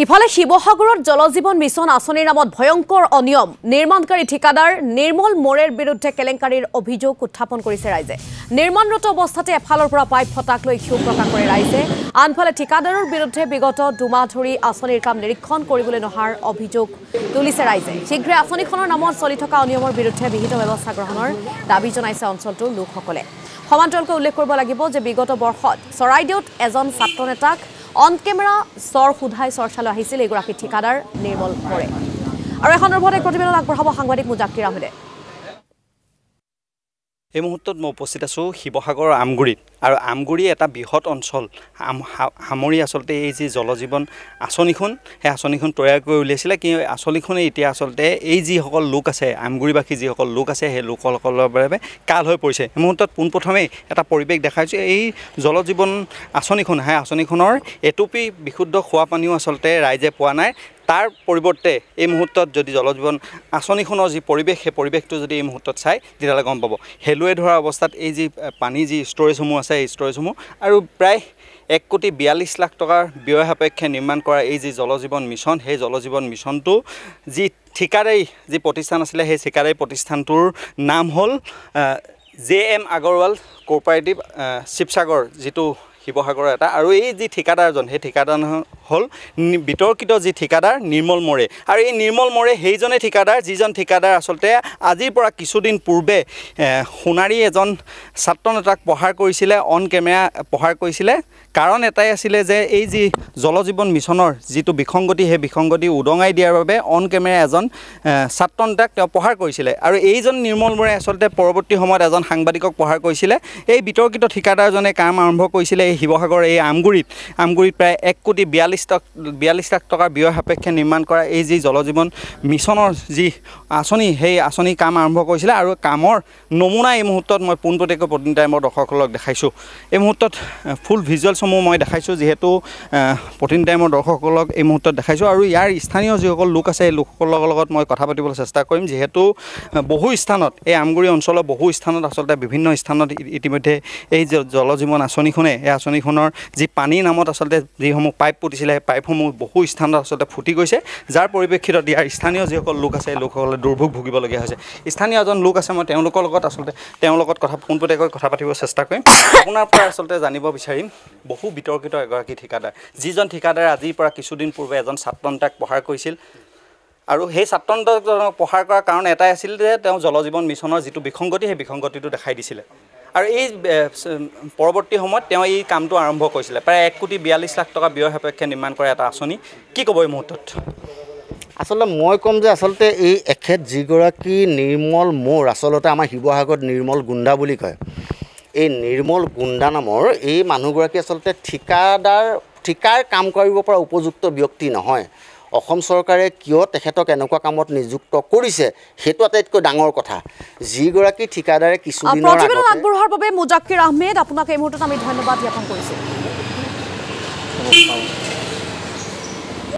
ইফালে শিৱসাগৰত জলজীৱন মিছন আঁচনিৰ নামত ভয়ংকৰ অনিয়ম নিৰ্মাণকাৰী ঠিকাদাৰ নিৰ্মল মোৰেৰ বিৰুদ্ধে কেলেংকাৰীৰ অভিযোগ উত্থাপন কৰিছে ৰাইজে নিৰ্মাণৰত অৱস্থাতে এফালৰ পৰা পাইপ ফটাক লৈ ক্ষোভ প্ৰকাশ কৰে ৰাইজে আনফালে ঠিকাদাৰৰ বিৰুদ্ধে বিগত দুমাহ ধৰি আঁচনিৰ কাম নিৰীক্ষণ কৰিবলৈ নহাৰ অভিযোগ তুলিছে ৰাইজে শীঘ্ৰে আঁচনিখনৰ নামত চলি থকা অনিয়মৰ বিৰুদ্ধে বিহিত ব্যৱস্থা গ্ৰহণৰ দাবী জনাইছে অঞ্চলটোৰ লোকসকলে সমান্তৰালকৈ উল্লেখ কৰিব লাগিব যে বিগত বৰ্ষত চৰাইদেউত এজন ছাত্ৰ নেতাক অন কেমেৰা সৰ সুধাই চৰ্চালৈ আহিছিল এগৰাকী ঠিকাদাৰ নিৰ্মল মোৰে আৰু এখন সন্দৰ্ভত প্ৰতিবেদন আগবঢ়াব সাংবাদিক মুজাক্কিৰ আহমেদে এই মুহূৰ্তত মই উপস্থিত আছো শিৱসাগৰৰ আমগুৰিত আৰু আমগুৰি এটা বৃহৎ অঞ্চল সামৰি আসলতে এই যে জলজীৱন আঁচনিখন সেই আঁচনিখন তৈয়াৰ কৰি উলিয়াইছিলে কি আঁচনিখনে এতিয়া আসলতে এই যিসকল লোক আছে আমগুৰিবাসী যিসকল লোক আছে সেই লোকসকলৰ বাবে কাল হৈ পৰিছে এই মুহূৰ্তত পোনপ্ৰথমে এটা পৰিৱেশ দেখাইছে এই জলজীৱন আঁচনিখন সেই আঁচনিখনৰ এটুপি বিশুদ্ধ খোৱা পানীও আসলতে ৰাইজে পোৱা নাই তাৰ পৰিৱৰ্তে এই মুহূৰ্তত যদি জলজীৱন আঁচনিখনৰ যি পৰিৱেশ সেই পৰিৱেশটো যদি এই মুহূৰ্তত চাই তেতিয়াহ'লে গম পাব হেলুৱে ধৰা অৱস্থাত এই যি পানী যি ষ্ট'ৰেজসমূহ আছে এই ষ্ট'ৰেজসমূহ আৰু প্ৰায় 1,42 লাখ টকাৰ ব্যয় সাপেক্ষে নিৰ্মাণ কৰা এই যি জলজীৱন মিছন সেই জলজীৱন মিছনটো যি ঠিকাদাৰী যি প্ৰতিষ্ঠান আছিলে সেই ঠিকাদাৰী প্ৰতিষ্ঠানটোৰ নাম হ'ল JM আগৰৱাল কোঅপাৰেটিভ শিৱসাগৰ যিটো শিৱসাগৰৰ এটা আৰু এই যি ঠিকাদাৰজন সেই ঠিকাদাৰ হ'ল বিতৰ্কিত যি ঠিকাদাৰ নিৰ্মল মোৰে আৰু এই নিৰ্মল মোৰে সেইজনে ঠিকাদাৰ যিজন ঠিকাদাৰ আসলতে আজিৰ পৰা কিছুদিন পূৰ্বে সোণাৰী এজন ছাত্ৰ নেতাক প্ৰহাৰ কৰিছিলে অন কেমেৰা প্ৰহাৰ কৰিছিলে কাৰণ এটাই আছিলে যে এই যি জলজীৱন মিছনৰ যিটো বিসংগতি সেই বিসংগতি উদঙাই দিয়াৰ বাবে অন কেমেৰা এজন ছাত্ৰ নেতাক তেওঁ প্ৰহাৰ কৰিছিলে আৰু এইজন নিৰ্মল মোৰে আসলতে পৰৱৰ্তী সময়ত এজন সাংবাদিকক প্ৰহাৰ কৰিছিলে এই বিতৰ্কিত ঠিকাদাৰজনে কাম আৰম্ভ কৰিছিলে এই শিৱসাগৰ এই আমগুৰিত প্ৰায় 1,42 লাখ টকাৰ ব্যয় সাপেক্ষে নিৰ্মাণ কৰা এই যি জলজীৱন মিছনৰ যি আঁচনি সেই আঁচনি কাম আৰম্ভ কৰিছিলে আৰু কামৰ নমুনা এই মুহূৰ্তত মই পোনপটীয়াকৈ প্ৰতিদিন টাইমৰ দৰ্শকসকলক দেখাইছোঁ এই মুহূৰ্তত ফুল ভিজুৱেলছসমূহ মই দেখাইছোঁ যিহেতু প্ৰতিদিন টাইমৰ দৰ্শকসকলক এই মুহূৰ্তত দেখাইছোঁ আৰু ইয়াৰ স্থানীয় যিসকল লোক আছে এই লোকসকলৰ লগত মই কথা পাতিবলৈ চেষ্টা কৰিম যিহেতু বহু স্থানত এই আমগুৰি অঞ্চলৰ বহু স্থানত আচলতে বিভিন্ন স্থানত ইতিমধ্যে এই জলজীৱন আঁচনিখনে এই আঁচনিখনৰ যি পানীৰ নামত আচলতে যিসমূহ পাইপ পুতিছিলে সেই পাইপসমূহ বহু স্থানত আচলতে ফুটি গৈছে যাৰ পৰিপ্ৰেক্ষিতত ইয়াৰ স্থানীয় যিসকল লোক আছে এই লোকসকলে দুৰ্ভোগ ভুগিবলগীয়া হৈছে স্থানীয় এজন লোক আছে মই তেওঁলোকৰ লগত আচলতে পোনপটীয়াকৈ কথা পাতিব চেষ্টা কৰিম আপোনাৰ পৰা আচলতে জানিব বিচাৰিম বহু বিতৰ্কিত এগৰাকী ঠিকাদাৰ যিজন ঠিকাদাৰে আজিৰ পৰা কিছুদিন পূৰ্বে এজন ছাত্ৰ নেতাক প্ৰহাৰ কৰিছিল আৰু সেই ছাত্ৰ নেতাজনক প্ৰহাৰ কৰাৰ কাৰণ এটাই আছিল যে তেওঁ জলজীৱন মিছনৰ যিটো বিসংগতি সেই বিসংগতিটো দেখাই দিছিলে আৰু এই পৰৱৰ্তী সময়ত তেওঁ এই কামটো আৰম্ভ কৰিছিলে প্ৰায় 1,42 লাখ টকা ব্যয় সাপেক্ষে নিৰ্মাণ কৰা এটা আঁচনি কি ক'ব এই মুহূৰ্তত আচলতে মই ক'ম যে আচলতে এই এখেত যিগৰাকী নিৰ্মল মোৰ আচলতে আমাৰ শিৱসাগৰত নিৰ্মল গুণ্ডা বুলি কয় এই নিৰ্মল গুণ্ডা নামৰ এই মানুহগৰাকী আচলতে ঠিকাৰ কাম কৰিব পৰা উপযুক্ত ব্যক্তি নহয় অসম চৰকাৰে কিয় তেখেতক এনেকুৱা কামত নিযুক্ত কৰিছে সেইটো আটাইতকৈ ডাঙৰ কথা যিগৰাকী ঠিকাদাৰে কিছুদিনৰ আগতে প্ৰতিবেদন আগবঢ়োৱাৰ বাবে মুজাক্কিৰ আহমেদ আপোনাক এই মুহূৰ্তত আমি ধন্যবাদ জ্ঞাপন কৰিছোঁ